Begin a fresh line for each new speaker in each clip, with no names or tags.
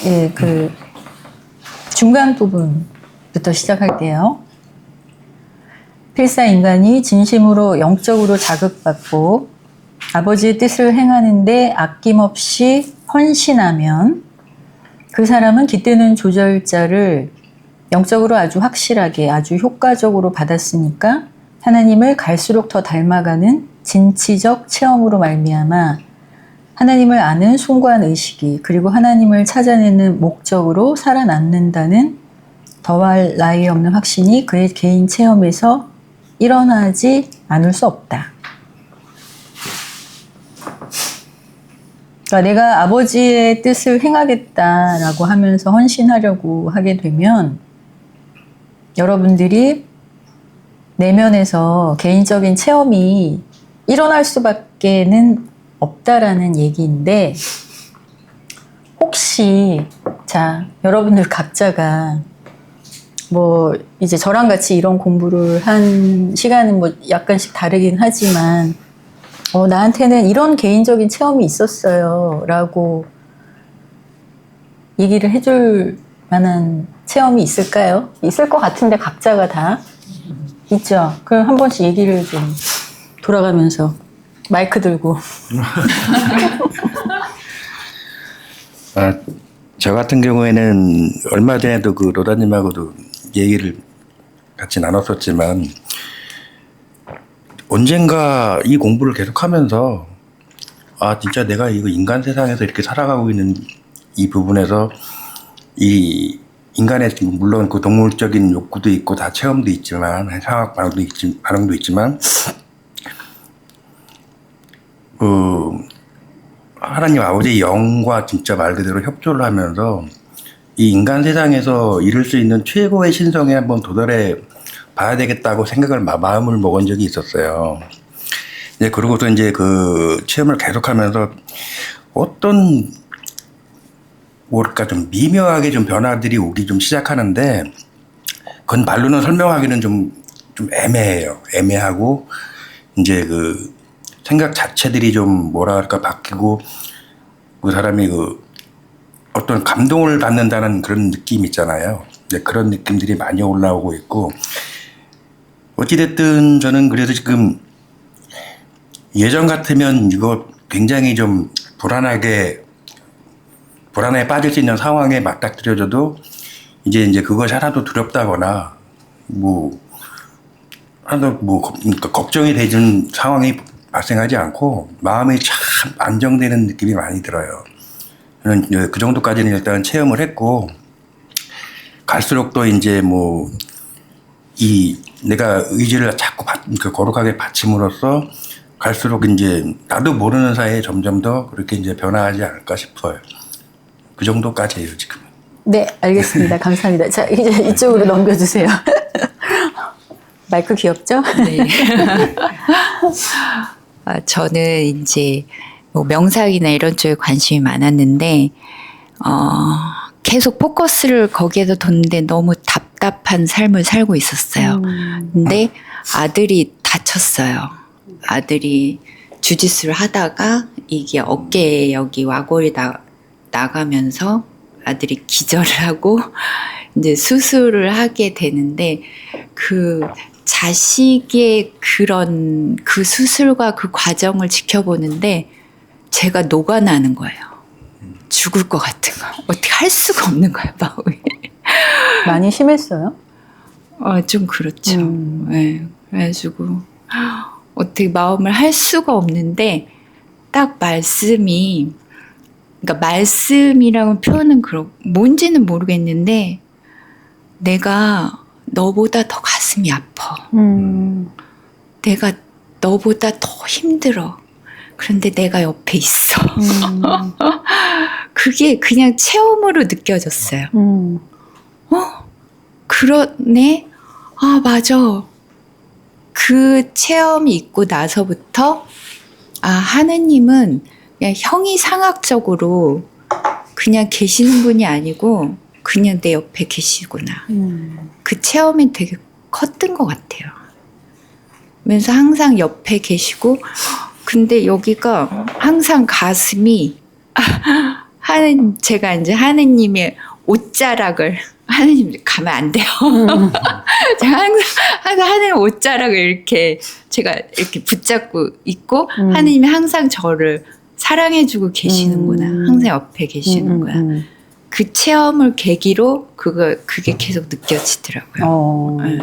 예, 그 중간 부분부터 시작할게요. 필사 인간이 진심으로 영적으로 자극받고 아버지의 뜻을 행하는데 아낌없이 헌신하면 그 사람은 깃드는 조절자를 영적으로 아주 확실하게 아주 효과적으로 받았으니까 하나님을 갈수록 더 닮아가는 진치적 체험으로 말미암아 하나님을 아는 숭고한 의식이 그리고 하나님을 찾아내는 목적으로 살아남는다는 더할 나위 없는 확신이 그의 개인 체험에서 일어나지 않을 수 없다. 그러니까 내가 아버지의 뜻을 행하겠다라고 하면서 헌신하려고 하게 되면 여러분들이 내면에서 개인적인 체험이 일어날 수밖에는 없다라는 얘기인데 혹시 자 여러분들 각자가 뭐 이제 저랑 같이 이런 공부를 한 시간은 뭐 약간씩 다르긴 하지만 나한테는 이런 개인적인 체험이 있었어요 라고 얘기를 해줄 만한 체험이 있을까요? 있을 것 같은데 각자가 다 있죠. 그럼 한 번씩 얘기를 좀 돌아가면서 마이크 들고
저 같은 경우에는 얼마 전에도 그 로다님하고도 얘기를 같이 나눴었지만 언젠가 이 공부를 계속하면서 진짜 내가 이거 인간 세상에서 이렇게 살아가고 있는 이 부분에서 이 인간의 물론 그 동물적인 욕구도 있고 다 체험도 있지만 상학 반응도 있지만 그 하나님 아버지의 영과 진짜 말 그대로 협조를 하면서 이 인간 세상에서 이룰 수 있는 최고의 신성에 한번 도달해 봐야 되겠다고 마음을 먹은 적이 있었어요. 이제 그러고서 이제 그 체험을 계속하면서 어떤 뭐랄까 좀 미묘하게 좀 변화들이 오기 좀 시작하는데 그건 말로는 설명하기는 좀 애매해요. 애매하고 이제 그 생각 자체들이 좀 뭐라 할까 바뀌고 그 사람이 그 어떤 감동을 받는다는 그런 느낌 있잖아요. 그런 느낌들이 많이 올라오고 있고 어찌됐든 저는 그래서 지금 예전 같으면 이거 굉장히 좀 불안해 빠질 수 있는 상황에 맞닥뜨려져도 이제 그것이 하나도 두렵다거나 그러니까 걱정이 되는 상황이 발생하지 않고 마음이 참 안정되는 느낌이 많이 들어요. 저는 그 정도까지는 일단 체험을 했고 갈수록 또 이제 내가 의지를 자꾸 거룩하게 바침으로써 갈수록 이제 나도 모르는 사이에 점점 더 그렇게 이제 변화하지 않을까 싶어요. 그 정도까지예요 지금.
네, 알겠습니다. 감사합니다. 자, 이제 이쪽으로 넘겨주세요. 마이크 귀엽죠?
네. 저는 이제 뭐 명상이나 이런 쪽에 관심이 많았는데 계속 포커스를 거기에서 뒀는데 너무 답답한 삶을 살고 있었어요. 근데 아들이 다쳤어요. 아들이 주짓수를 하다가 이게 어깨에 여기 와골이 나가면서 아들이 기절을 하고 이제 수술을 하게 되는데 그 자식의 그런 그 수술과 그 과정을 지켜보는데 제가 녹아나는 거예요. 죽을 것 같은 거. 어떻게 할 수가 없는 거예요, 마음이.
많이 심했어요?
좀 그렇죠. 네. 그래가지고 어떻게 마음을 할 수가 없는데 딱 말씀이 그러니까 말씀이라고 표현은 뭔지는 모르겠는데 내가 너보다 더 가슴이 아파. 내가 너보다 더 힘들어. 그런데 내가 옆에 있어. 그게 그냥 체험으로 느껴졌어요. 그러네? 맞아. 그 체험이 있고 나서부터 하느님은 그냥 형이상학적으로 그냥 계시는 분이 아니고 그냥 내 옆에 계시구나. 그 체험이 되게 컸던 것 같아요. 그래서 항상 옆에 계시고 근데 여기가 항상 가슴이 제가 이제 하느님의 옷자락을 하느님 가면 안 돼요. 제가 항상 하느님 옷자락을 이렇게 제가 이렇게 붙잡고 있고 하느님이 항상 저를 사랑해주고 계시는구나. 항상 옆에 계시는구나. 그 체험을 계기로 그게 계속 느껴지더라고요. 네.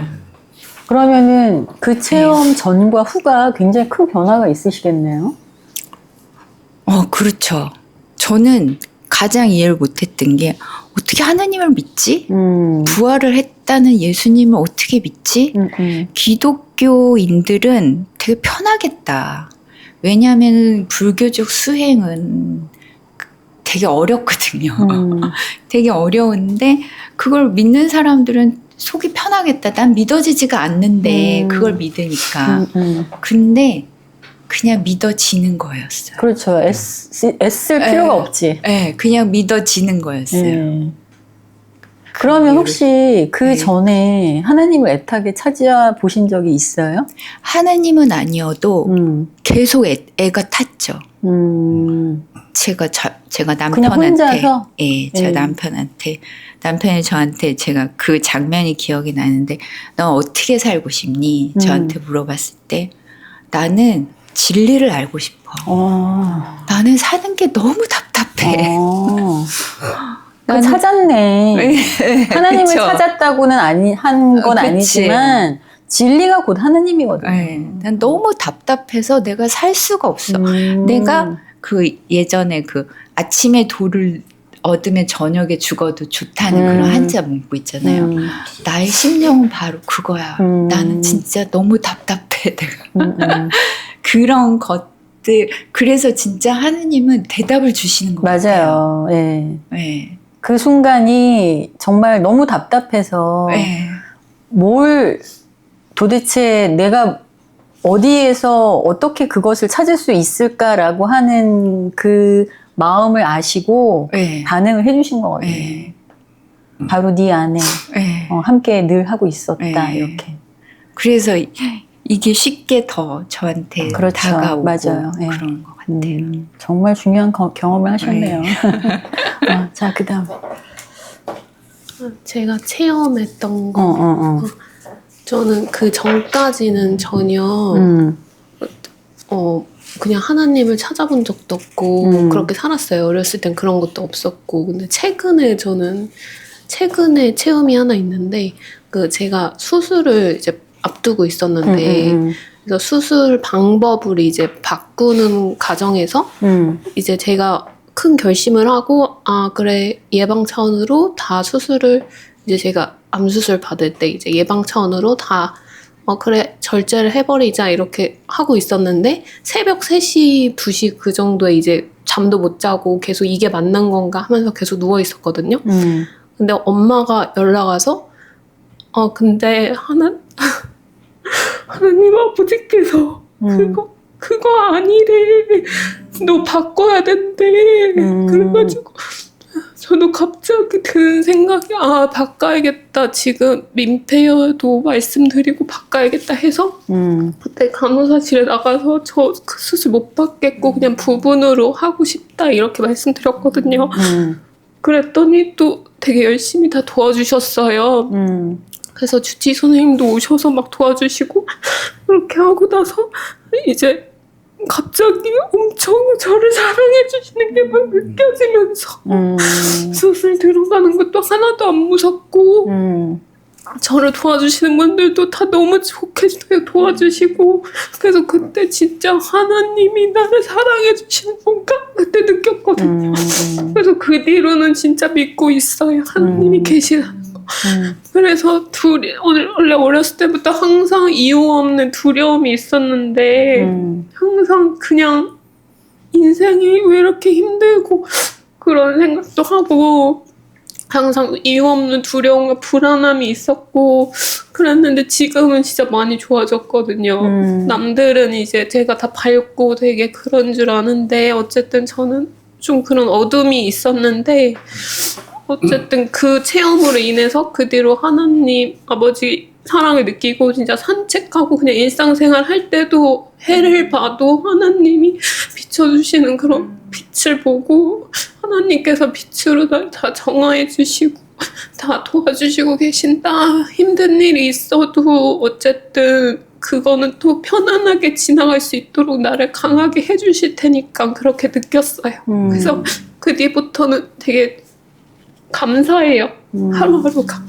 그러면은 그 체험 전과 후가 굉장히 큰 변화가 있으시겠네요.
그렇죠. 저는 가장 이해를 못했던 게 어떻게 하나님을 믿지? 부활을 했다는 예수님을 어떻게 믿지? 기독교인들은 되게 편하겠다. 왜냐하면 불교적 수행은 되게 어렵거든요. 되게 어려운데 그걸 믿는 사람들은 속이 편하겠다. 난 믿어지지가 않는데 그걸 믿으니까. 근데 그냥 믿어지는 거였어요.
그렇죠. 애쓸 필요가 없지.
네, 그냥 믿어지는 거였어요.
그러면 혹시 그 전에 하나님을 애타게 찾아보신 적이 있어요?
하나님은 아니어도 계속 애가 탔죠. 제가 남편한테,
혼자서?
제가 남편이 저한테 제가 그 장면이 기억이 나는데, 너 어떻게 살고 싶니? 저한테 물어봤을 때, 나는 진리를 알고 싶어. 나는 사는 게 너무 답답해.
찾았네. 하나님을
그쵸.
찾았다고는 한 건 아니지만 진리가 곧 하나님이거든요.
난 너무 답답해서 내가 살 수가 없어. 내가 그 예전에 그 아침에 돌을 얻으면 저녁에 죽어도 좋다는 그런 한자 문구 있잖아요. 나의 심령은 바로 그거야. 나는 진짜 너무 답답해. 내가. 그런 것들. 그래서 진짜 하느님은 대답을 주시는 것 같아요.
맞아요. 그 순간이 정말 너무 답답해서 뭘 도대체 내가 어디에서 어떻게 그것을 찾을 수 있을까라고 하는 그 마음을 아시고 반응을 해주신 거거든요. 바로 네 안에 함께 늘 하고 있었다 이렇게.
그래서 이게 쉽게 더 저한테
그렇죠.
다가오고
맞아요.
그런 것 같아요.
정말 중요한 경험을 하셨네요. 자, 그다음.
제가 체험했던 거. 저는 그 전까지는 전혀 그냥 하나님을 찾아본 적도 없고 그렇게 살았어요. 어렸을 땐 그런 것도 없었고. 근데 최근에 체험이 하나 있는데, 그 제가 수술을 이제 앞두고 있었는데 그래서 수술 방법을 이제 바꾸는 과정에서 이제 제가 큰 결심을 하고, 그래, 예방 차원으로 다 수술을 이제 제가 암수술 받을 때 이제 예방 차원으로 다 그래, 절제를 해버리자 이렇게 하고 있었는데, 새벽 3시, 2시 그 정도에 이제 잠도 못 자고 계속 이게 맞는 건가 하면서 계속 누워 있었거든요. 근데 엄마가 연락 와서 근데 하나님 아버지께서 그거 아니래. 너 바꿔야 된대. 그래가지고 저도 갑자기 든 생각이, 바꿔야겠다. 지금 민폐여도 말씀드리고 바꿔야겠다 해서 그때 간호사실에 나가서 저 그 수술 못 받겠고 그냥 부분으로 하고 싶다 이렇게 말씀드렸거든요. 그랬더니 또 되게 열심히 다 도와주셨어요. 그래서 주치 선생님도 오셔서 막 도와주시고 그렇게 하고 나서 이제 갑자기 엄청 저를 사랑해 주시는 게 막 느껴지면서 수술 들어가는 것도 하나도 안 무섭고 저를 도와주시는 분들도 다 너무 좋게 도와주시고, 그래서 그때 진짜 하나님이 나를 사랑해 주시는 건가? 그때 느꼈거든요. 그래서 그 뒤로는 진짜 믿고 있어요. 하나님이 계시다는 거. 그래서 원래 어렸을 때부터 항상 이유 없는 두려움이 있었는데 항상 그냥 인생이 왜 이렇게 힘들고 그런 생각도 하고 항상 이유 없는 두려움과 불안함이 있었고 그랬는데 지금은 진짜 많이 좋아졌거든요. 남들은 이제 제가 다 밝고 되게 그런 줄 아는데 어쨌든 저는 좀 그런 어둠이 있었는데 어쨌든 그 체험으로 인해서 그 뒤로 하나님 아버지 사랑을 느끼고 진짜 산책하고 그냥 일상생활 할 때도 해를 봐도 하나님이 비춰주시는 그런 빛을 보고 하나님께서 빛으로 날 다 정화해 주시고 다 도와주시고 계신다. 힘든 일이 있어도 어쨌든 그거는 또 편안하게 지나갈 수 있도록 나를 강하게 해주실 테니까 그렇게 느꼈어요. 그래서 그 뒤부터는 되게 감사해요. 하루하루가.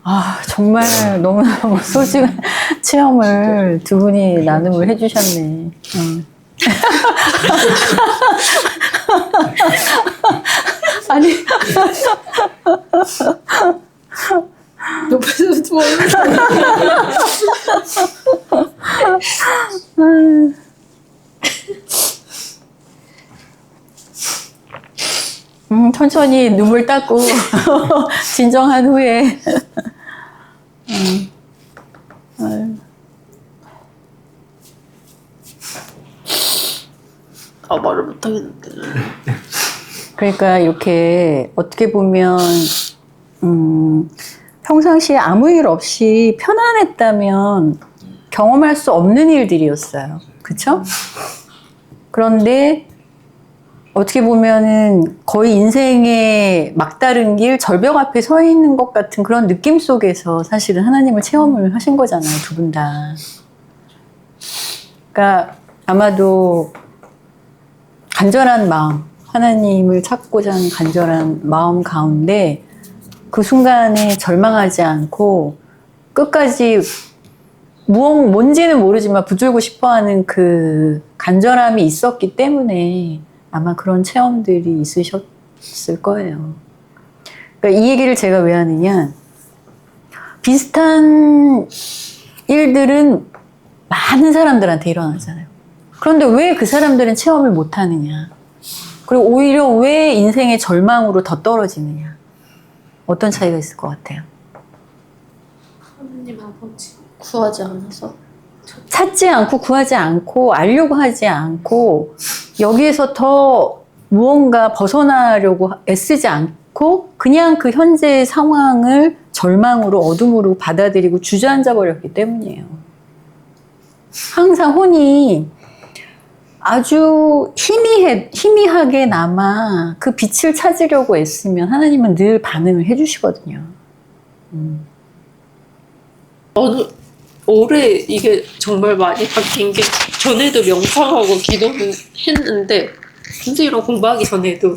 아, 정말 너무너무 소중한 체험을 두 분이 나눔을 해주셨네. 아니,
옆에서 좀
천천히 눈물 닦고 진정한 후에 아유.
말을 못하겠는데.
그러니까 이렇게 어떻게 보면 평상시에 아무 일 없이 편안했다면 경험할 수 없는 일들이었어요. 그쵸? 그런데 어떻게 보면은 거의 인생의 막다른 길, 절벽 앞에 서 있는 것 같은 그런 느낌 속에서 사실은 하나님을 체험을 하신 거잖아요, 두 분 다. 그러니까 아마도 간절한 마음, 하나님을 찾고자 하는 간절한 마음 가운데 그 순간에 절망하지 않고 끝까지 뭔지는 모르지만 붙들고 싶어하는 그 간절함이 있었기 때문에 아마 그런 체험들이 있으셨을 거예요. 그러니까 이 얘기를 제가 왜 하느냐, 비슷한 일들은 많은 사람들한테 일어나잖아요. 그런데 왜 그 사람들은 체험을 못 하느냐, 그리고 오히려 왜 인생의 절망으로 더 떨어지느냐, 어떤 차이가 있을 것 같아요?
하나님 아버지 구하지 않아서.
찾지 않고 구하지 않고 알려고 하지 않고 여기에서 더 무언가 벗어나려고 애쓰지 않고 그냥 그 현재의 상황을 절망으로 어둠으로 받아들이고 주저앉아 버렸기 때문이에요. 항상 혼이 아주 희미하게나마 그 빛을 찾으려고 애쓰면 하나님은 늘 반응을 해주시거든요.
올해 이게 정말 많이 바뀐 게, 전에도 명상하고 기도는 했는데 선생님이랑 공부하기 전에도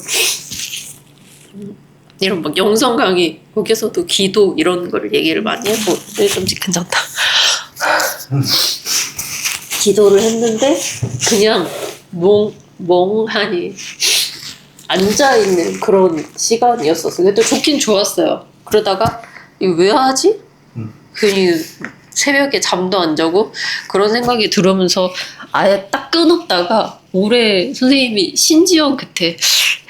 이런 막 영성 강의 거기서도 기도 이런 거를 얘기를 많이 하고, 좀 괜찮다. 기도를 했는데 그냥 멍하니 앉아있는 그런 시간이었었어요. 근데 또 좋긴 좋았어요. 그러다가 이거 왜 하지? 괜히 새벽에 잠도 안 자고 그런 생각이 들으면서 아예 딱 끊었다가 올해 선생님이 신지연 그때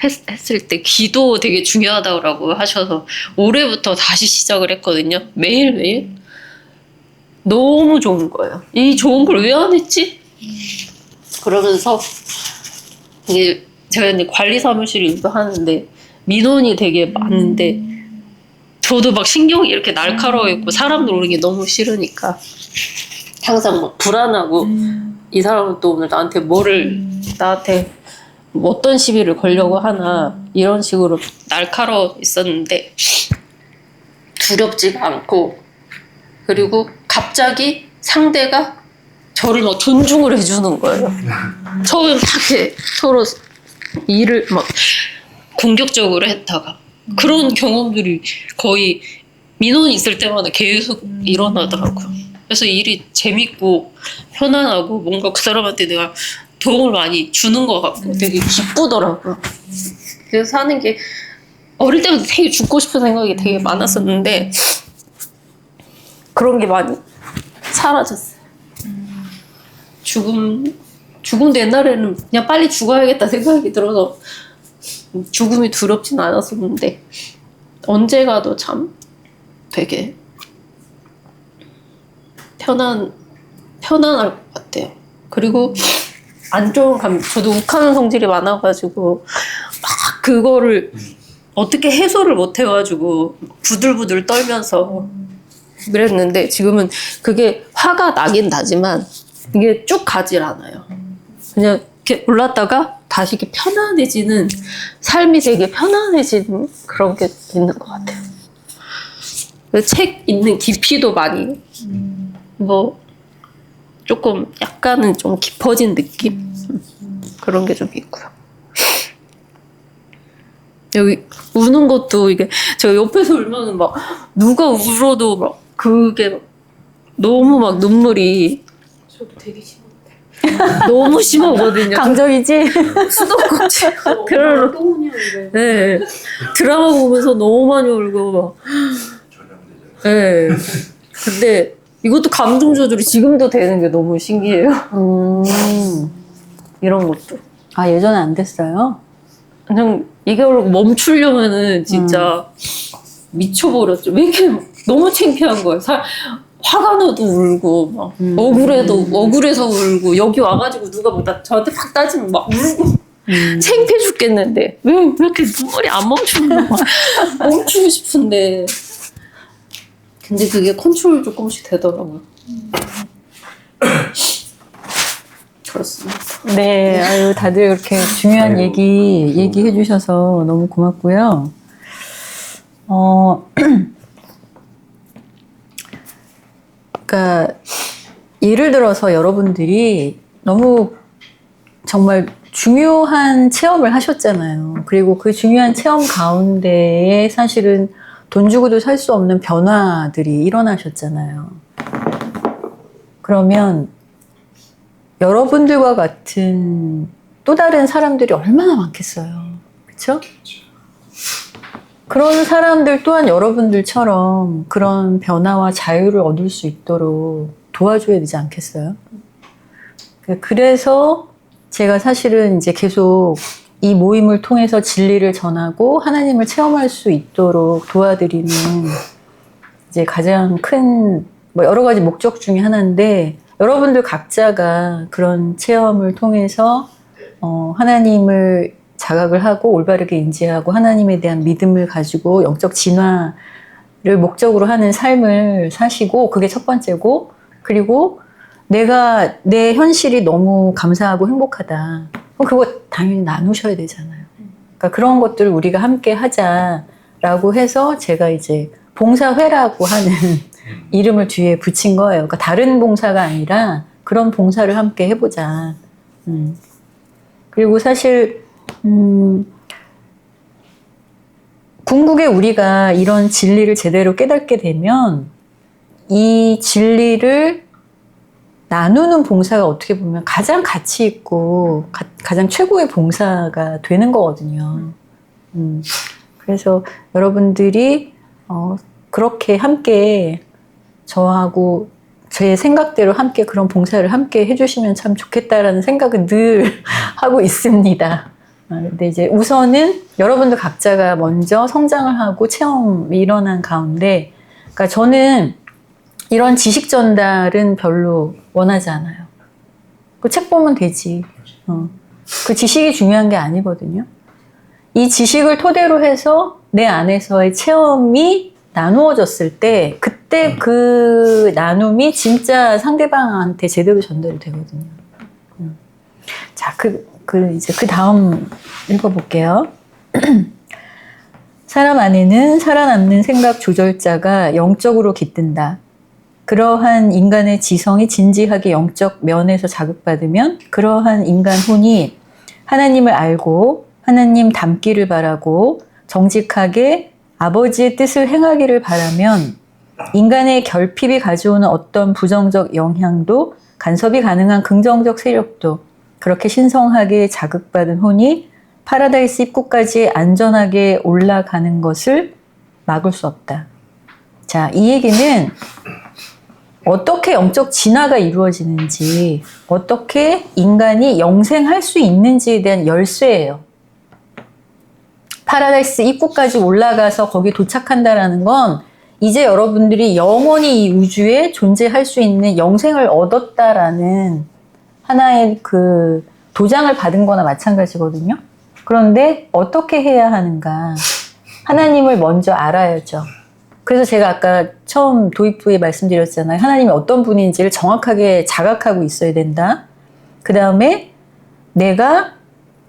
했을 때 기도 되게 중요하다고 하셔서 올해부터 다시 시작을 했거든요. 매일매일. 너무 좋은 거예요. 이 좋은 걸 왜 안 했지? 그러면서 이게 제가 이제 관리 사무실 일도 하는데 민원이 되게 많은데 저도 막 신경이 이렇게 날카로워 있고 사람들 오는 게 너무 싫으니까 항상 막 불안하고 이 사람은 또 오늘 나한테 나한테 뭐 어떤 시비를 걸려고 하나 이런 식으로 날카로워 있었는데 두렵지가 않고, 그리고 갑자기 상대가 저를 막 존중을 해주는 거예요. 처음에 막 이렇게 서로 일을 막 공격적으로 했다가 그런 경험들이 거의 민원이 있을 때마다 계속 일어나더라고요. 그래서 일이 재밌고 편안하고 뭔가 그 사람한테 내가 도움을 많이 주는 것 같고 되게 기쁘더라고요. 그래서 사는 게 어릴 때부터 되게 죽고 싶은 생각이 되게 많았었는데 그런 게 많이 사라졌어요. 죽음도 옛날에는 그냥 빨리 죽어야겠다 생각이 들어서 죽음이 두렵진 않았었는데 언제 가도 참 되게 편안할 것 같아요. 그리고 안 좋은 저도 욱하는 성질이 많아가지고 막 그거를 어떻게 해소를 못 해가지고 부들부들 떨면서 그랬는데 지금은 그게 화가 나긴 나지만 이게 쭉 가질 않아요. 그냥 이렇게 올랐다가 다시 이렇게 편안해지는 삶이 되게 편안해지는 그런 게 있는 것 같아요. 책 읽는 깊이도 많이 뭐 조금 약간은 좀 깊어진 느낌 그런 게 좀 있고요. 여기 우는 것도 이게 제가 옆에서 울면은 막 누가 울어도 막 그게 막 너무 막 눈물이
저도 되게 심한데.
너무 심하거든요.
감정이지?
수도꼭지. 그런
또 우냐 이래.
네. 드라마 보면서 너무 많이 울고 막. 네. 근데 이것도 감정 조절이 지금도 되는 게 너무 신기해요. 이런 것도.
아, 예전에 안 됐어요?
그냥 이걸 멈추려면은 진짜 미쳐버렸죠. 왜 이렇게 너무 창피한 거예요. 화가 나도 울고 막 억울해서 울고 여기 와가지고 누가 뭐 저한테 팍 따지면 막 울고 창피해 죽겠는데 왜 이렇게 눈물이 안 멈추는 거야. 멈추고 싶은데 근데 그게 컨트롤 조금씩 되더라고요. 그렇습니다.
네, 아유, 다들 이렇게 중요한 얘기해 주셔서 너무 고맙고요. 그러니까 예를 들어서 여러분들이 너무 정말 중요한 체험을 하셨잖아요. 그리고 그 중요한 체험 가운데에 사실은 돈 주고도 살 수 없는 변화들이 일어나셨잖아요. 그러면 여러분들과 같은 또 다른 사람들이 얼마나 많겠어요. 그렇죠? 그런 사람들 또한 여러분들처럼 그런 변화와 자유를 얻을 수 있도록 도와줘야 되지 않겠어요? 그래서 제가 사실은 이제 계속 이 모임을 통해서 진리를 전하고 하나님을 체험할 수 있도록 도와드리는 이제 가장 큰 뭐 여러 가지 목적 중에 하나인데 여러분들 각자가 그런 체험을 통해서 하나님을 자각을 하고 올바르게 인지하고 하나님에 대한 믿음을 가지고 영적 진화를 목적으로 하는 삶을 사시고 그게 첫 번째고 그리고 내가 내 현실이 너무 감사하고 행복하다. 그럼 그거 당연히 나누셔야 되잖아요. 그러니까 그런 것들을 우리가 함께 하자라고 해서 제가 이제 봉사회라고 하는 이름을 뒤에 붙인 거예요. 그러니까 다른 봉사가 아니라 그런 봉사를 함께 해보자. 그리고 사실 궁극에 우리가 이런 진리를 제대로 깨닫게 되면 이 진리를 나누는 봉사가 어떻게 보면 가장 가치 있고 가장 최고의 봉사가 되는 거거든요. 그래서 여러분들이 그렇게 함께 저하고 제 생각대로 함께 그런 봉사를 함께 해주시면 참 좋겠다라는 생각은 늘 하고 있습니다. 근데 이제 우선은 여러분들 각자가 먼저 성장을 하고 체험이 일어난 가운데, 그러니까 저는 이런 지식 전달은 별로 원하지 않아요. 그 책 보면 되지. 그 지식이 중요한 게 아니거든요. 이 지식을 토대로 해서 내 안에서의 체험이 나누어졌을 때 그때 그 나눔이 진짜 상대방한테 제대로 전달이 되거든요. 자, 이제 그 다음 읽어볼게요. 사람 안에는 살아남는 생각 조절자가 영적으로 깃든다. 그러한 인간의 지성이 진지하게 영적 면에서 자극받으면 그러한 인간 혼이 하나님을 알고 하나님 닮기를 바라고 정직하게 아버지의 뜻을 행하기를 바라면 인간의 결핍이 가져오는 어떤 부정적 영향도 간섭이 가능한 긍정적 세력도 그렇게 신성하게 자극받은 혼이 파라다이스 입구까지 안전하게 올라가는 것을 막을 수 없다. 자, 이 얘기는 어떻게 영적 진화가 이루어지는지, 어떻게 인간이 영생할 수 있는지에 대한 열쇠예요. 파라다이스 입구까지 올라가서 거기 도착한다라는 건 이제 여러분들이 영원히 이 우주에 존재할 수 있는 영생을 얻었다라는 하나의 그 도장을 받은 거나 마찬가지거든요. 그런데 어떻게 해야 하는가? 하나님을 먼저 알아야죠. 그래서 제가 아까 처음 도입부에 말씀드렸잖아요. 하나님이 어떤 분인지를 정확하게 자각하고 있어야 된다. 그 다음에 내가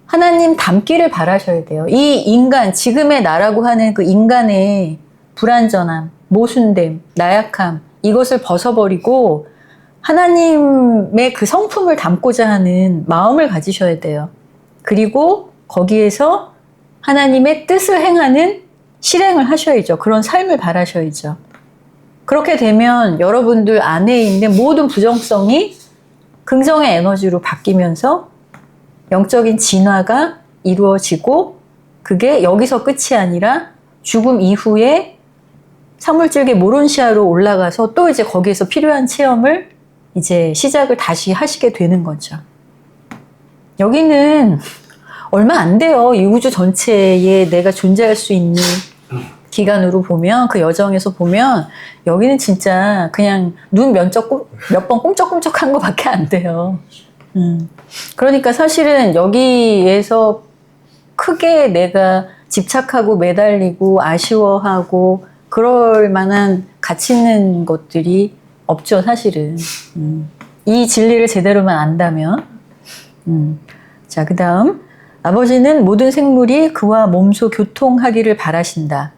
하나님 닮기를 바라셔야 돼요. 이 인간, 지금의 나라고 하는 그 인간의 불완전함, 모순됨, 나약함, 이것을 벗어버리고 하나님의 그 성품을 담고자 하는 마음을 가지셔야 돼요. 그리고 거기에서 하나님의 뜻을 행하는 실행을 하셔야죠. 그런 삶을 바라셔야죠. 그렇게 되면 여러분들 안에 있는 모든 부정성이 긍정의 에너지로 바뀌면서 영적인 진화가 이루어지고 그게 여기서 끝이 아니라 죽음 이후에 사물질계 모론시아로 올라가서 또 이제 거기에서 필요한 체험을 이제 시작을 다시 하시게 되는 거죠. 여기는 얼마 안 돼요. 이 우주 전체에 내가 존재할 수 있는 기간으로 보면, 그 여정에서 보면 여기는 진짜 그냥 눈 면적 몇 번 꿈쩍꿈쩍한 것밖에 안 돼요. 그러니까 사실은 여기에서 크게 내가 집착하고 매달리고 아쉬워하고 그럴 만한 가치 있는 것들이 없죠, 사실은. 이 진리를 제대로만 안다면. 자, 그 다음. 아버지는 모든 생물이 그와 몸소 교통하기를 바라신다.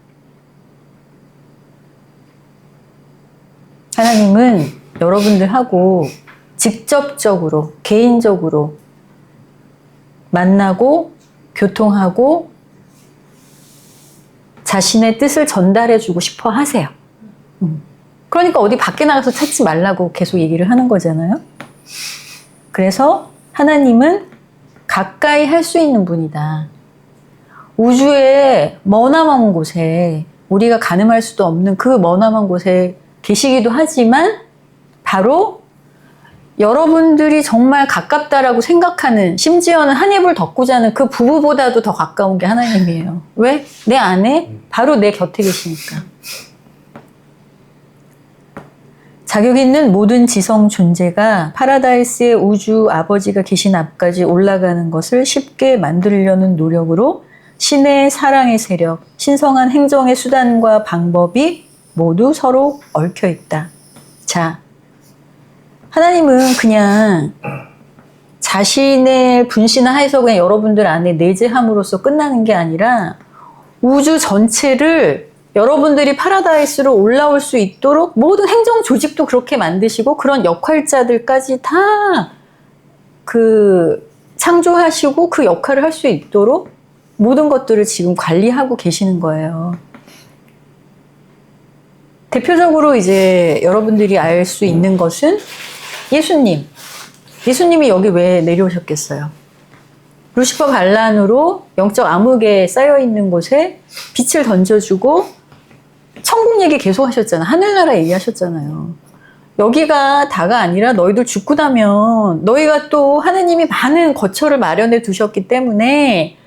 하나님은 여러분들하고 직접적으로, 개인적으로 만나고 교통하고 자신의 뜻을 전달해주고 싶어 하세요. 그러니까 어디 밖에 나가서 찾지 말라고 계속 얘기를 하는 거잖아요. 그래서 하나님은 가까이 할 수 있는 분이다. 우주의 머나먼 곳에, 우리가 가늠할 수도 없는 그 머나먼 곳에 계시기도 하지만 바로 여러분들이 정말 가깝다라고 생각하는, 심지어는 한 입을 덮고 자는 그 부부보다도 더 가까운 게 하나님이에요. 왜? 내 안에 바로 내 곁에 계시니까. 자격 있는 모든 지성 존재가 파라다이스의 우주 아버지가 계신 앞까지 올라가는 것을 쉽게 만들려는 노력으로 신의 사랑의 세력, 신성한 행정의 수단과 방법이 모두 서로 얽혀 있다. 자, 하나님은 그냥 자신의 분신하에서 그냥 여러분들 안에 내재함으로써 끝나는 게 아니라 우주 전체를 여러분들이 파라다이스로 올라올 수 있도록 모든 행정 조직도 그렇게 만드시고 그런 역할자들까지 다 창조하시고 그 역할을 할 수 있도록 모든 것들을 지금 관리하고 계시는 거예요. 대표적으로 이제 여러분들이 알 수 있는 것은 예수님이 여기 왜 내려오셨겠어요? 루시퍼 반란으로 영적 암흑에 쌓여있는 곳에 빛을 던져주고 천국 얘기 계속 하셨잖아요. 하늘나라 얘기하셨잖아요. 여기가 다가 아니라 너희들 죽고 나면 너희가 또 하느님이 많은 거처를 마련해 두셨기 때문에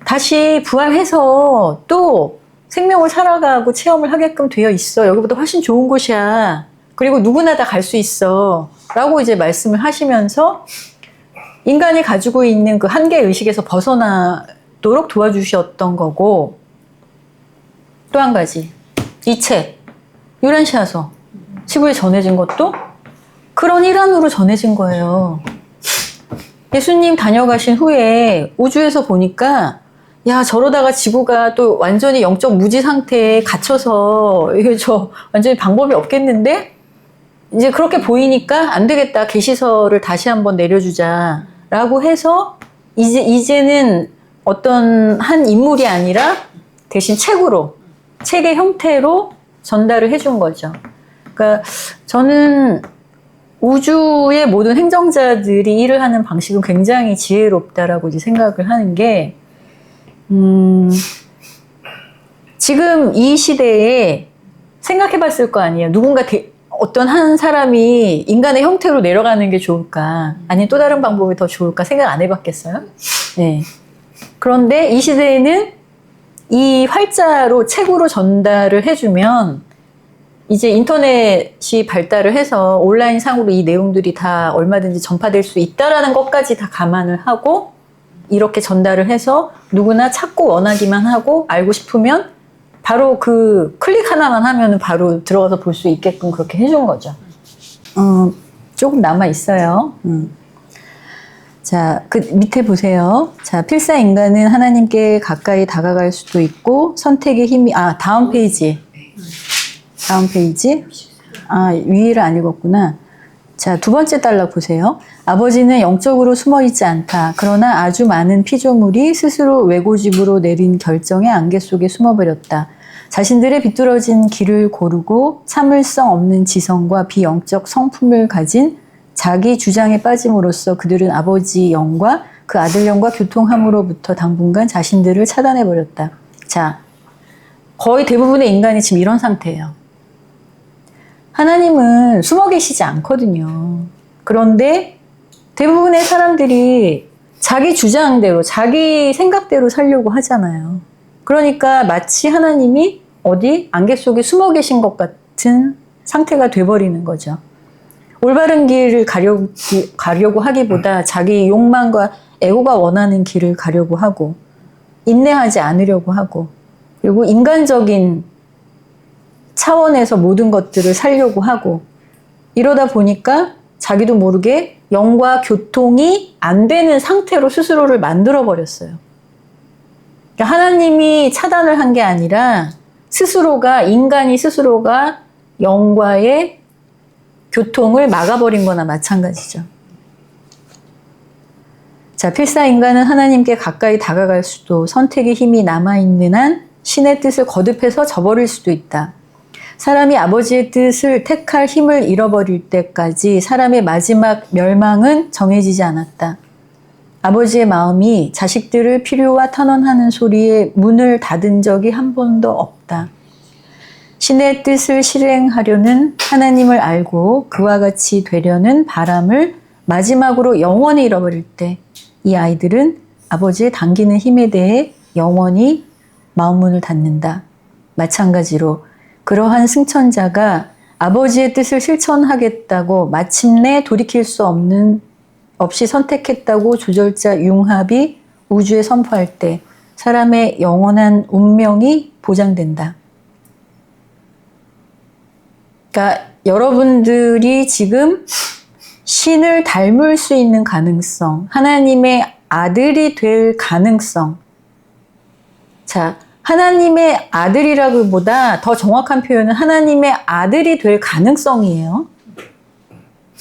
다시 부활해서 또 생명을 살아가고 체험을 하게끔 되어 있어. 여기보다 훨씬 좋은 곳이야. 그리고 누구나 다 갈 수 있어. 라고 이제 말씀을 하시면서 인간이 가지고 있는 그 한계의식에서 벗어나도록 도와주셨던 거고, 또 한 가지, 이 책, 유란시아서 15에 전해진 것도 그런 일환으로 전해진 거예요. 예수님 다녀가신 후에 우주에서 보니까 야, 저러다가 지구가 또 완전히 영적 무지 상태에 갇혀서 이게 완전히 방법이 없겠는데? 이제 그렇게 보이니까 안 되겠다. 계시서를 다시 한번 내려주자. 라고 해서 이제는 어떤 한 인물이 아니라 대신 책의 형태로 전달을 해준 거죠. 그러니까 저는 우주의 모든 행정자들이 일을 하는 방식은 굉장히 지혜롭다라고 이제 생각을 하는 게, 지금 이 시대에 생각해 봤을 거 아니에요. 누군가 어떤 한 사람이 인간의 형태로 내려가는 게 좋을까? 아니면 또 다른 방법이 더 좋을까? 생각 안 해봤겠어요? 네. 그런데 이 시대에는 이 활자로 책으로 전달을 해주면 이제 인터넷이 발달을 해서 온라인 상으로 이 내용들이 다 얼마든지 전파될 수 있다라는 것까지 다 감안을 하고 이렇게 전달을 해서 누구나 찾고 원하기만 하고 알고 싶으면 바로 그 클릭 하나만 하면 바로 들어가서 볼 수 있게끔 그렇게 해준 거죠. 조금 남아 있어요. 자, 그 밑에 보세요. 자, 필사 인간은 하나님께 가까이 다가갈 수도 있고 선택의 힘이 다음 페이지. 다음 페이지. 위를 안 읽었구나. 자, 두 번째 단락 보세요. 아버지는 영적으로 숨어 있지 않다. 그러나 아주 많은 피조물이 스스로 외고집으로 내린 결정의 안개 속에 숨어버렸다. 자신들의 비뚤어진 길을 고르고 참을성 없는 지성과 비영적 성품을 가진 자기 주장에 빠짐으로써 그들은 아버지 영과 그 아들 영과 교통함으로부터 당분간 자신들을 차단해버렸다. 자, 거의 대부분의 인간이 지금 이런 상태예요. 하나님은 숨어 계시지 않거든요. 그런데 대부분의 사람들이 자기 주장대로, 자기 생각대로 살려고 하잖아요. 그러니까 마치 하나님이 어디 안개 속에 숨어 계신 것 같은 상태가 돼버리는 거죠. 올바른 길을 가려고 하기보다 자기 욕망과 에고가 원하는 길을 가려고 하고, 인내하지 않으려고 하고, 그리고 인간적인 차원에서 모든 것들을 살려고 하고, 이러다 보니까 자기도 모르게 영과 교통이 안 되는 상태로 스스로를 만들어 버렸어요. 그러니까 하나님이 차단을 한 게 아니라 인간이 스스로가 영과의 교통을 막아버린 거나 마찬가지죠. 자, 필사 인간은 하나님께 가까이 다가갈 수도, 선택의 힘이 남아있는 한 신의 뜻을 거듭해서 저버릴 수도 있다. 사람이 아버지의 뜻을 택할 힘을 잃어버릴 때까지 사람의 마지막 멸망은 정해지지 않았다. 아버지의 마음이 자식들을 필요와 탄원하는 소리에 문을 닫은 적이 한 번도 없다. 신의 뜻을 실행하려는 하나님을 알고 그와 같이 되려는 바람을 마지막으로 영원히 잃어버릴 때 이 아이들은 아버지의 당기는 힘에 대해 영원히 마음문을 닫는다. 마찬가지로 그러한 승천자가 아버지의 뜻을 실천하겠다고 마침내 돌이킬 수 없이 선택했다고 조절자 융합이 우주에 선포할 때 사람의 영원한 운명이 보장된다. 그러니까 여러분들이 지금 신을 닮을 수 있는 가능성, 하나님의 아들이 될 가능성. 자, 하나님의 아들이라기보다 더 정확한 표현은 하나님의 아들이 될 가능성이에요.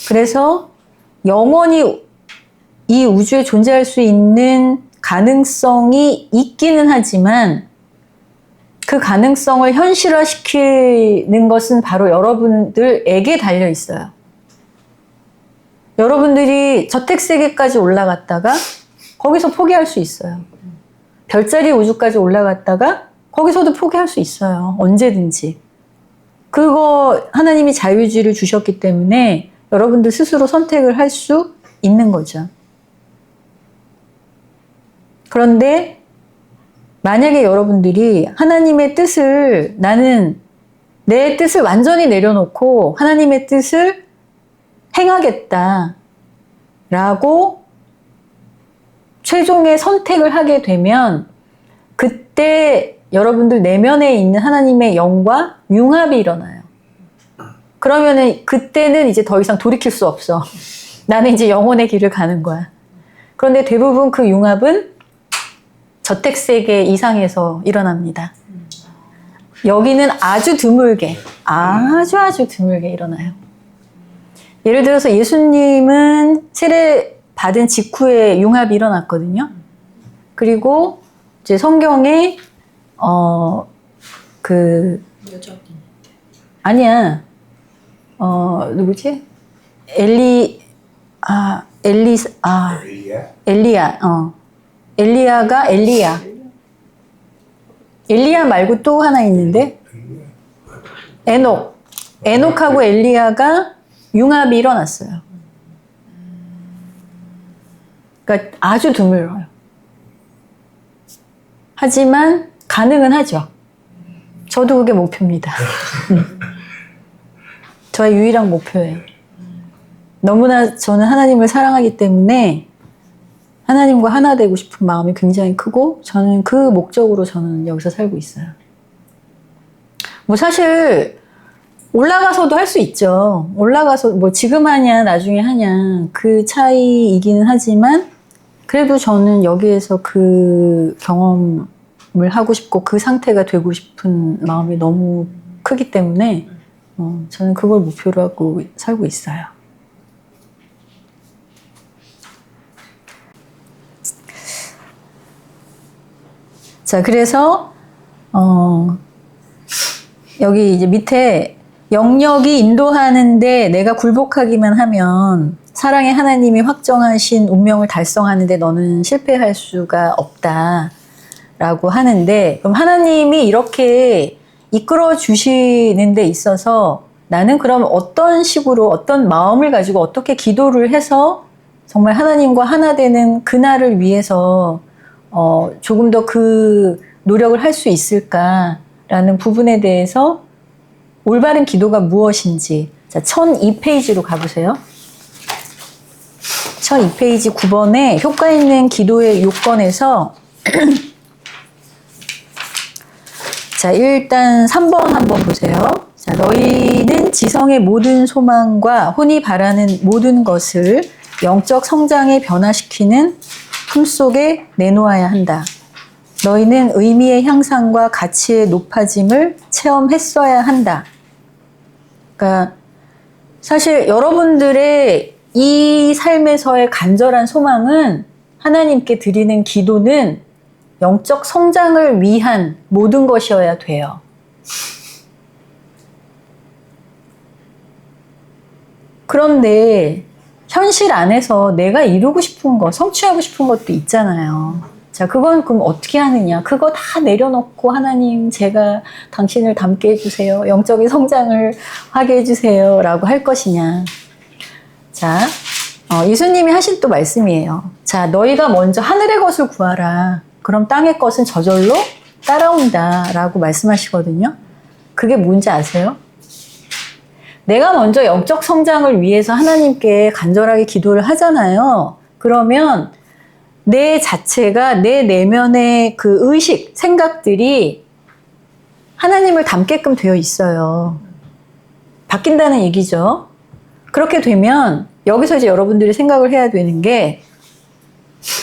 그래서 영원히 이 우주에 존재할 수 있는 가능성이 있기는 하지만 그 가능성을 현실화시키는 것은 바로 여러분들에게 달려 있어요. 여러분들이 저택세계까지 올라갔다가 거기서 포기할 수 있어요. 별자리 우주까지 올라갔다가 거기서도 포기할 수 있어요. 언제든지. 그거 하나님이 자유의지를 주셨기 때문에 여러분들 스스로 선택을 할 수 있는 거죠. 그런데 만약에 여러분들이 하나님의 뜻을 나는 내 뜻을 완전히 내려놓고 하나님의 뜻을 행하겠다 라고 최종의 선택을 하게 되면 그때 여러분들 내면에 있는 하나님의 영과 융합이 일어나요. 그러면은 그때는 이제 더 이상 돌이킬 수 없어. 나는 이제 영혼의 길을 가는 거야. 그런데 대부분 그 융합은 저택세계 이상에서 일어납니다. 여기는 아주 드물게, 아주 드물게 일어나요. 예를 들어서 예수님은 세례 받은 직후에 융합이 일어났거든요. 그리고 이제 성경에 아니야. 누구지? 엘리야 말고 또 하나 있는데 에녹하고 엘리야가 융합이 일어났어요. 그러니까 아주 드물어요. 하지만 가능은 하죠. 저도 그게 목표입니다. 저의 유일한 목표예요. 너무나 저는 하나님을 사랑하기 때문에 하나님과 하나 되고 싶은 마음이 굉장히 크고 저는 그 목적으로 저는 여기서 살고 있어요. 뭐 사실 올라가서도 할 수 있죠. 올라가서 뭐 지금 하냐 나중에 하냐 그 차이이기는 하지만 그래도 저는 여기에서 그 경험을 하고 싶고 그 상태가 되고 싶은 마음이 너무 크기 때문에 저는 그걸 목표로 하고 살고 있어요. 자, 그래서 여기 이제 밑에 영역이 인도하는데 내가 굴복하기만 하면 사랑의 하나님이 확정하신 운명을 달성하는데 너는 실패할 수가 없다라고 하는데, 그럼 하나님이 이렇게 이끌어 주시는 데 있어서 나는 그럼 어떤 식으로 어떤 마음을 가지고 어떻게 기도를 해서 정말 하나님과 하나 되는 그날을 위해서 조금 더 그 노력을 할 수 있을까라는 부분에 대해서 올바른 기도가 무엇인지, 자, 1002페이지로 가보세요. 1002페이지 9번에 효과 있는 기도의 요건에서 자, 일단 3번 한번 보세요. 자, 너희는 지성의 모든 소망과 혼이 바라는 모든 것을 영적 성장에 변화시키는 품속에 내놓아야 한다. 너희는 의미의 향상과 가치의 높아짐을 체험했어야 한다. 그러니까 사실 여러분들의 이 삶에서의 간절한 소망은, 하나님께 드리는 기도는 영적 성장을 위한 모든 것이어야 돼요. 그런데 현실 안에서 내가 이루고 싶은 거, 성취하고 싶은 것도 있잖아요. 자, 그건 그럼 어떻게 하느냐? 그거 다 내려놓고 하나님, 제가 당신을 닮게 해주세요. 영적인 성장을 하게 해주세요. 라고 할 것이냐? 자, 예수님이 하신 또 말씀이에요. 자, 너희가 먼저 하늘의 것을 구하라. 그럼 땅의 것은 저절로 따라온다. 라고 말씀하시거든요. 그게 뭔지 아세요? 내가 먼저 영적 성장을 위해서 하나님께 간절하게 기도를 하잖아요. 그러면 내 자체가, 내 내면의 그 의식, 생각들이 하나님을 닮게끔 되어 있어요. 바뀐다는 얘기죠. 그렇게 되면 여기서 이제 여러분들이 생각을 해야 되는 게,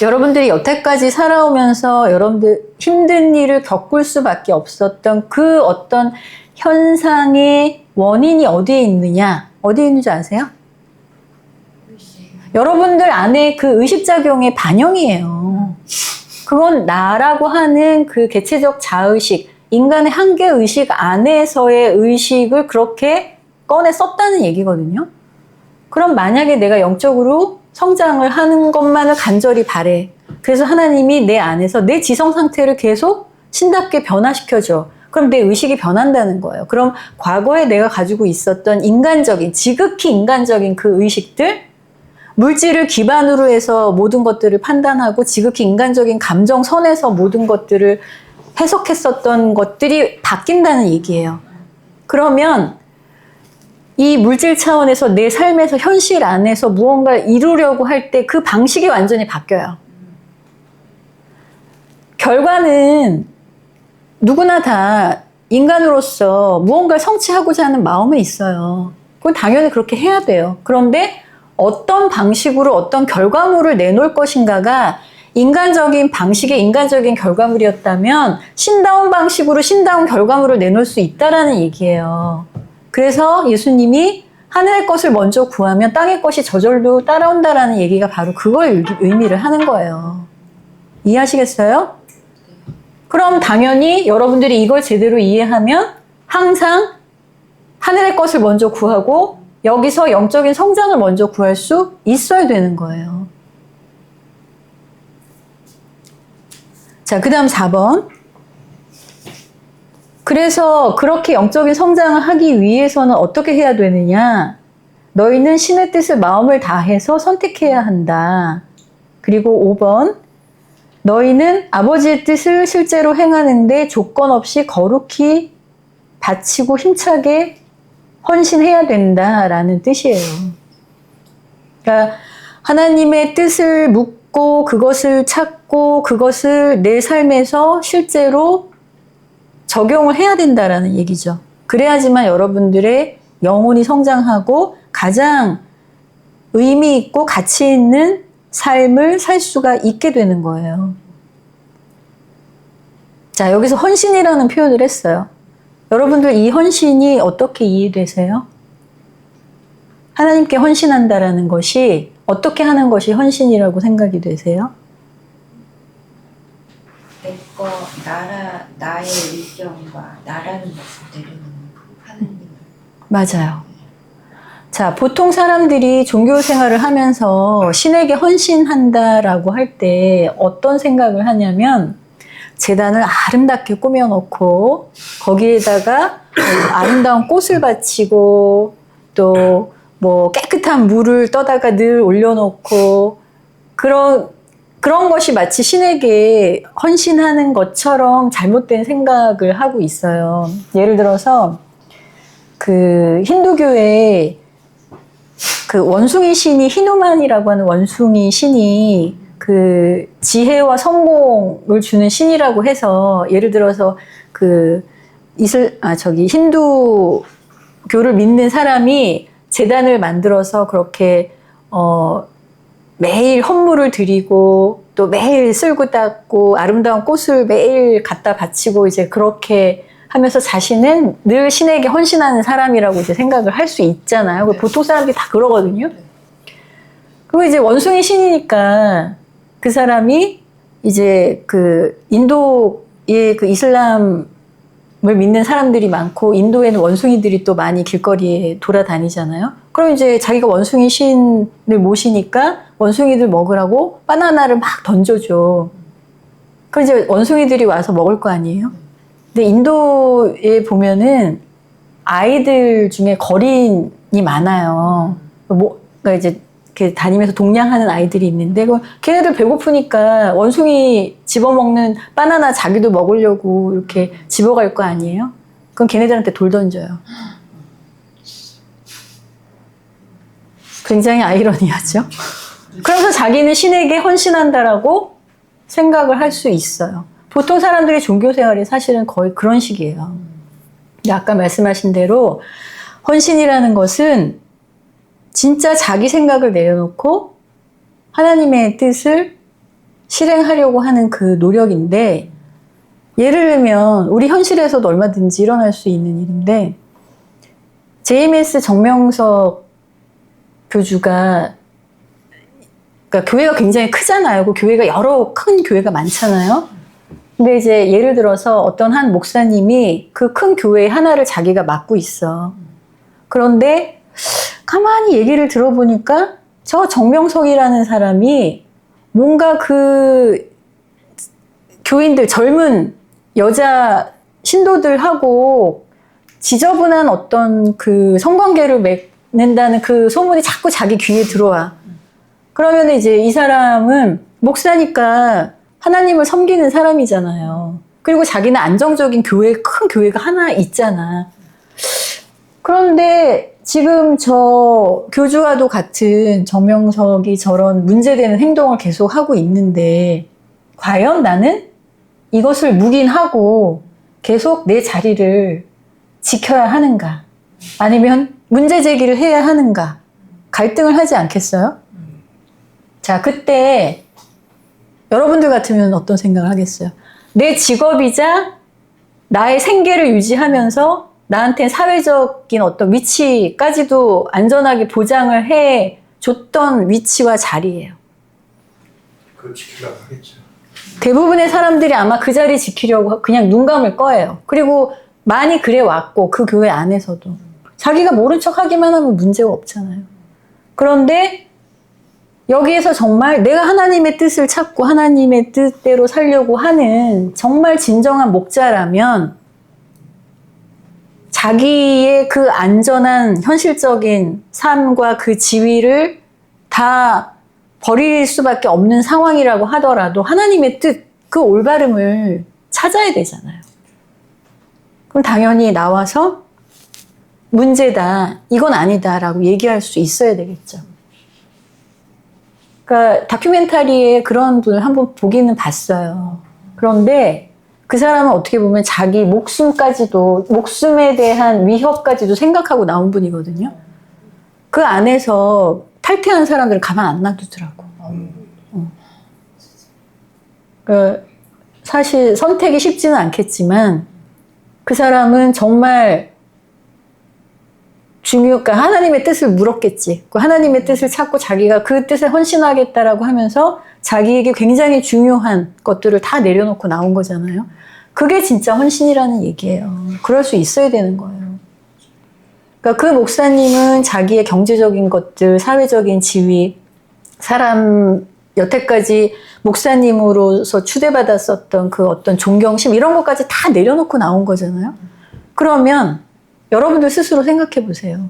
여러분들이 여태까지 살아오면서 여러분들 힘든 일을 겪을 수밖에 없었던 그 어떤 현상의 원인이 어디에 있느냐? 어디에 있는지 아세요? 여러분들 안에 그 의식작용의 반영이에요. 그건 나라고 하는 그 개체적 자의식, 인간의 한계의식 안에서의 의식을 그렇게 꺼내 썼다는 얘기거든요. 그럼 만약에 내가 영적으로 성장을 하는 것만을 간절히 바래. 그래서 하나님이 내 안에서 내 지성 상태를 계속 신답게 변화시켜줘. 그럼 내 의식이 변한다는 거예요. 그럼 과거에 내가 가지고 있었던 인간적인, 지극히 인간적인 그 의식들, 물질을 기반으로 해서 모든 것들을 판단하고 지극히 인간적인 감정선에서 모든 것들을 해석했었던 것들이 바뀐다는 얘기예요. 그러면 이 물질 차원에서 내 삶에서 현실 안에서 무언가를 이루려고 할 때 그 방식이 완전히 바뀌어요. 결과는 누구나 다 인간으로서 무언가를 성취하고자 하는 마음은 있어요. 그건 당연히 그렇게 해야 돼요. 그런데 어떤 방식으로 어떤 결과물을 내놓을 것인가가 인간적인 방식의 인간적인 결과물이었다면 신다운 방식으로 신다운 결과물을 내놓을 수 있다라는 얘기예요. 그래서 예수님이 하늘의 것을 먼저 구하면 땅의 것이 저절로 따라온다라는 얘기가 바로 그걸 의미를 하는 거예요. 이해하시겠어요? 그럼 당연히 여러분들이 이걸 제대로 이해하면 항상 하늘의 것을 먼저 구하고 여기서 영적인 성장을 먼저 구할 수 있어야 되는 거예요. 자, 그 다음 4번. 그래서 그렇게 영적인 성장을 하기 위해서는 어떻게 해야 되느냐? 너희는 신의 뜻을 마음을 다해서 선택해야 한다. 그리고 5번. 너희는 아버지의 뜻을 실제로 행하는데 조건 없이 거룩히 바치고 힘차게 헌신해야 된다라는 뜻이에요. 그러니까 하나님의 뜻을 묻고 그것을 찾고 그것을 내 삶에서 실제로 적용을 해야 된다라는 얘기죠. 그래야지만 여러분들의 영혼이 성장하고 가장 의미 있고 가치 있는 삶을 살 수가 있게 되는 거예요. 자, 여기서 헌신이라는 표현을 했어요. 여러분들 이 헌신이 어떻게 이해되세요? 하나님께 헌신한다라는 것이 어떻게 하는 것이 헌신이라고 생각이 되세요?
내거 나의 의견과 나라는 것을 내려놓는 하나님.
맞아요. 자, 보통 사람들이 종교 생활을 하면서 신에게 헌신한다라고 할 때 어떤 생각을 하냐면 제단을 아름답게 꾸며놓고 거기에다가 아름다운 꽃을 바치고 또 뭐 깨끗한 물을 떠다가 늘 올려놓고 그런 것이 마치 신에게 헌신하는 것처럼 잘못된 생각을 하고 있어요. 예를 들어서 그 힌두교에 그 원숭이 신이 히누만이라고 하는 원숭이 신이 그 지혜와 성공을 주는 신이라고 해서 예를 들어서 그 힌두교를 믿는 사람이 제단을 만들어서 그렇게 매일 헌물을 드리고 또 매일 쓸고 닦고 아름다운 꽃을 매일 갖다 바치고 이제 그렇게 하면서 자신은 늘 신에게 헌신하는 사람이라고 이제 생각을 할 수 있잖아요.
네.
보통 사람들이 다 그러거든요. 그리고 이제 원숭이 신이니까 그 사람이 이제 그 인도의 그 이슬람을 믿는 사람들이 많고 인도에는 원숭이들이 또 많이 길거리에 돌아다니잖아요. 그럼 이제 자기가 원숭이 신을 모시니까 원숭이들 먹으라고 바나나를 막 던져줘. 그럼 이제 원숭이들이 와서 먹을 거 아니에요? 근데 인도에 보면은 아이들 중에 거린이 많아요. 그러니까 이제 이렇게 다니면서 동냥하는 아이들이 있는데 걔네들 배고프니까 원숭이 집어먹는 바나나 자기도 먹으려고 이렇게 집어갈 거 아니에요? 그럼 걔네들한테 돌 던져요. 굉장히 아이러니하죠? 그러면서 자기는 신에게 헌신한다라고 생각을 할 수 있어요. 보통 사람들의 종교 생활이 사실은 거의 그런 식이에요. 근데 아까 말씀하신 대로 헌신이라는 것은 진짜 자기 생각을 내려놓고 하나님의 뜻을 실행하려고 하는 그 노력인데 예를 들면 우리 현실에서도 얼마든지 일어날 수 있는 일인데 JMS 정명석 교주가 그러니까 교회가 굉장히 크잖아요. 그 교회가 여러 큰 교회가 많잖아요. 근데 이제 예를 들어서 어떤 한 목사님이 그 큰 교회 하나를 자기가 맡고 있어. 그런데 가만히 얘기를 들어보니까 저 정명석이라는 사람이 뭔가 그 교인들, 젊은 여자 신도들하고 지저분한 어떤 그 성관계를 맺는다는 그 소문이 자꾸 자기 귀에 들어와. 그러면 이제 이 사람은 목사니까 하나님을 섬기는 사람이잖아요. 그리고 자기는 안정적인 큰 교회가 하나 있잖아. 그런데 지금 저 교주와도 같은 정명석이 저런 문제되는 행동을 계속 하고 있는데 과연 나는 이것을 묵인하고 계속 내 자리를 지켜야 하는가? 아니면 문제 제기를 해야 하는가? 갈등을 하지 않겠어요? 자, 그때 여러분들 같으면 어떤 생각을 하겠어요? 내 직업이자 나의 생계를 유지하면서 나한테 사회적인 어떤 위치까지도 안전하게 보장을 해 줬던 위치와 자리예요.
그걸 지키려고 하겠죠.
대부분의 사람들이 아마 그 자리 지키려고 그냥 눈 감을 거예요. 그리고 많이 그래 왔고 그 교회 안에서도 자기가 모른 척 하기만 하면 문제가 없잖아요. 그런데 여기에서 정말 내가 하나님의 뜻을 찾고 하나님의 뜻대로 살려고 하는 정말 진정한 목자라면 자기의 그 안전한 현실적인 삶과 그 지위를 다 버릴 수밖에 없는 상황이라고 하더라도 하나님의 뜻, 그 올바름을 찾아야 되잖아요. 그럼 당연히 나와서 문제다, 이건 아니다라고 얘기할 수 있어야 되겠죠. 그러니까 다큐멘터리에 그런 분을 한번 보기는 봤어요. 그런데 그 사람은 어떻게 보면 자기 목숨까지도, 목숨에 대한 위협까지도 생각하고 나온 분이거든요. 그 안에서 탈퇴한 사람들을 가만 안 놔두더라고. 사실 선택이 쉽지는 않겠지만 그 사람은 정말 그러니까 하나님의 뜻을 물었겠지. 그 하나님의 뜻을 찾고 자기가 그 뜻에 헌신하겠다라고 하면서 자기에게 굉장히 중요한 것들을 다 내려놓고 나온 거잖아요. 그게 진짜 헌신이라는 얘기예요. 그럴 수 있어야 되는 거예요. 그러니까 그 목사님은 자기의 경제적인 것들, 사회적인 지위, 사람 여태까지 목사님으로서 추대받았었던 그 어떤 존경심 이런 것까지 다 내려놓고 나온 거잖아요. 그러면 여러분들 스스로 생각해 보세요.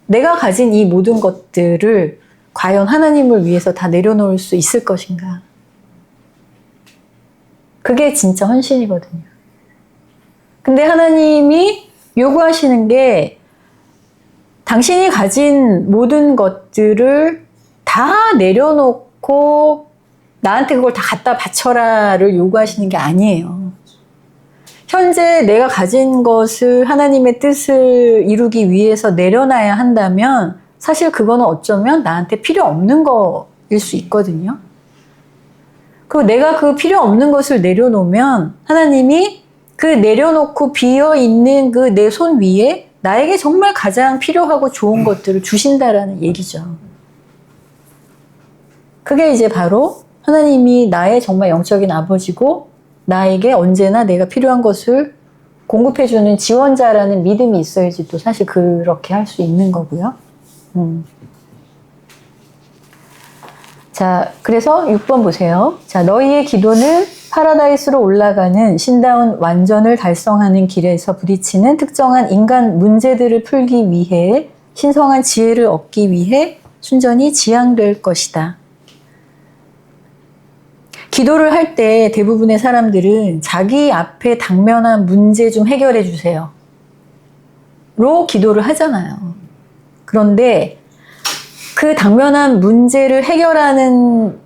내가 가진 이 모든 것들을 과연 하나님을 위해서 다 내려놓을 수 있을 것인가? 그게 진짜 헌신이거든요. 근데 하나님이 요구하시는 게 당신이 가진 모든 것들을 다 내려놓고 나한테 그걸 다 갖다 바쳐라를 요구하시는 게 아니에요. 현재 내가 가진 것을 하나님의 뜻을 이루기 위해서 내려놔야 한다면 사실 그거는 어쩌면 나한테 필요 없는 거일 수 있거든요. 그리고 내가 그 필요 없는 것을 내려놓으면 하나님이 그 내려놓고 비어있는 그 내 손 위에 나에게 정말 가장 필요하고 좋은 것들을 주신다라는 얘기죠. 그게 이제 바로 하나님이 나의 정말 영적인 아버지고 나에게 언제나 내가 필요한 것을 공급해주는 지원자라는 믿음이 있어야지 또 사실 그렇게 할 수 있는 거고요. 자, 그래서 6번 보세요. 자, 너희의 기도는 파라다이스로 올라가는 신다운 완전을 달성하는 길에서 부딪히는 특정한 인간 문제들을 풀기 위해 신성한 지혜를 얻기 위해 순전히 지향될 것이다. 기도를 할 때 대부분의 사람들은 자기 앞에 당면한 문제 좀 해결해 주세요. 로 기도를 하잖아요. 그런데 그 당면한 문제를 해결하는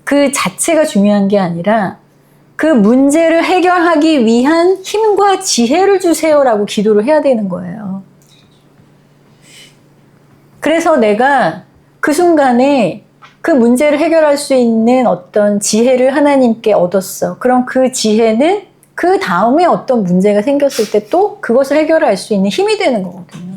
그 자체가 중요한 게 아니라 그 문제를 해결하기 위한 힘과 지혜를 주세요라고 기도를 해야 되는 거예요. 그래서 내가 그 순간에 그 문제를 해결할 수 있는 어떤 지혜를 하나님께 얻었어. 그럼 그 지혜는 그 다음에 어떤 문제가 생겼을 때 또 그것을 해결할 수 있는 힘이 되는 거거든요.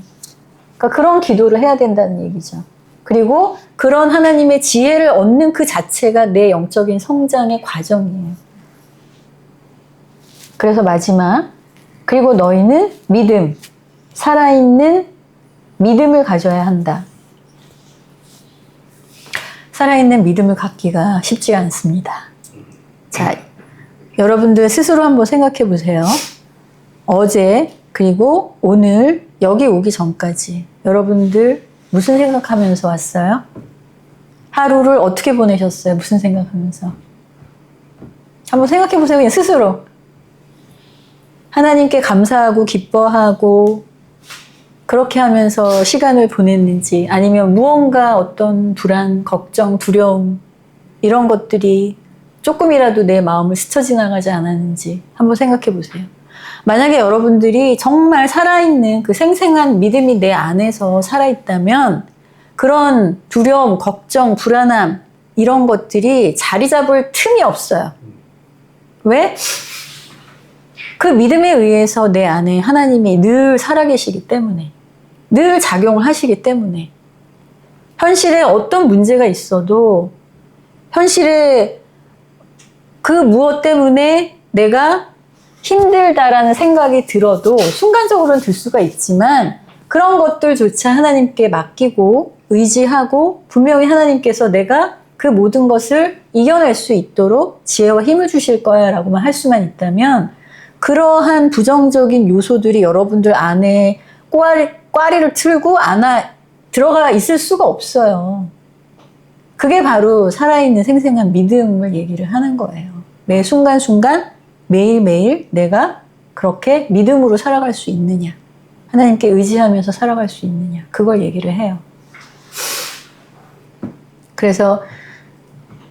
그러니까 그런 기도를 해야 된다는 얘기죠. 그리고 그런 하나님의 지혜를 얻는 그 자체가 내 영적인 성장의 과정이에요. 그래서 마지막, 그리고 너희는 믿음, 살아있는 믿음을 가져야 한다. 살아있는 믿음을 갖기가 쉽지 않습니다. 자, 여러분들 스스로 한번 생각해 보세요. 어제 그리고 오늘 여기 오기 전까지 여러분들 무슨 생각하면서 왔어요? 하루를 어떻게 보내셨어요? 무슨 생각하면서? 한번 생각해 보세요. 그냥 스스로. 하나님께 감사하고 기뻐하고 그렇게 하면서 시간을 보냈는지 아니면 무언가 어떤 불안, 걱정, 두려움 이런 것들이 조금이라도 내 마음을 스쳐 지나가지 않았는지 한번 생각해 보세요. 만약에 여러분들이 정말 살아있는 그 생생한 믿음이 내 안에서 살아있다면 그런 두려움, 걱정, 불안함 이런 것들이 자리 잡을 틈이 없어요. 왜? 그 믿음에 의해서 내 안에 하나님이 늘 살아계시기 때문에 늘 작용을 하시기 때문에 현실에 어떤 문제가 있어도 현실에 그 무엇 때문에 내가 힘들다라는 생각이 들어도 순간적으로는 들 수가 있지만 그런 것들조차 하나님께 맡기고 의지하고 분명히 하나님께서 내가 그 모든 것을 이겨낼 수 있도록 지혜와 힘을 주실 거야 라고만 할 수만 있다면 그러한 부정적인 요소들이 여러분들 안에 꽈리를 틀고 들어가 있을 수가 없어요. 그게 바로 살아있는 생생한 믿음을 얘기를 하는 거예요. 매 순간순간 매일매일 내가 그렇게 믿음으로 살아갈 수 있느냐. 하나님께 의지하면서 살아갈 수 있느냐. 그걸 얘기를 해요. 그래서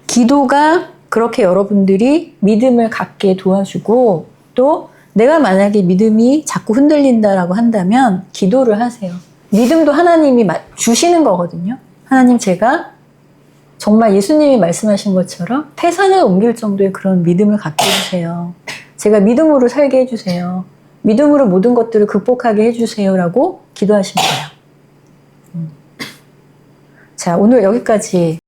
기도가 그렇게 여러분들이 믿음을 갖게 도와주고 또 내가 만약에 믿음이 자꾸 흔들린다라고 한다면 기도를 하세요. 믿음도 하나님이 주시는 거거든요. 하나님, 제가 정말 예수님이 말씀하신 것처럼 태산을 옮길 정도의 그런 믿음을 갖게 해주세요. 제가 믿음으로 살게 해주세요. 믿음으로 모든 것들을 극복하게 해주세요라고 기도하시면 돼요. 자, 오늘 여기까지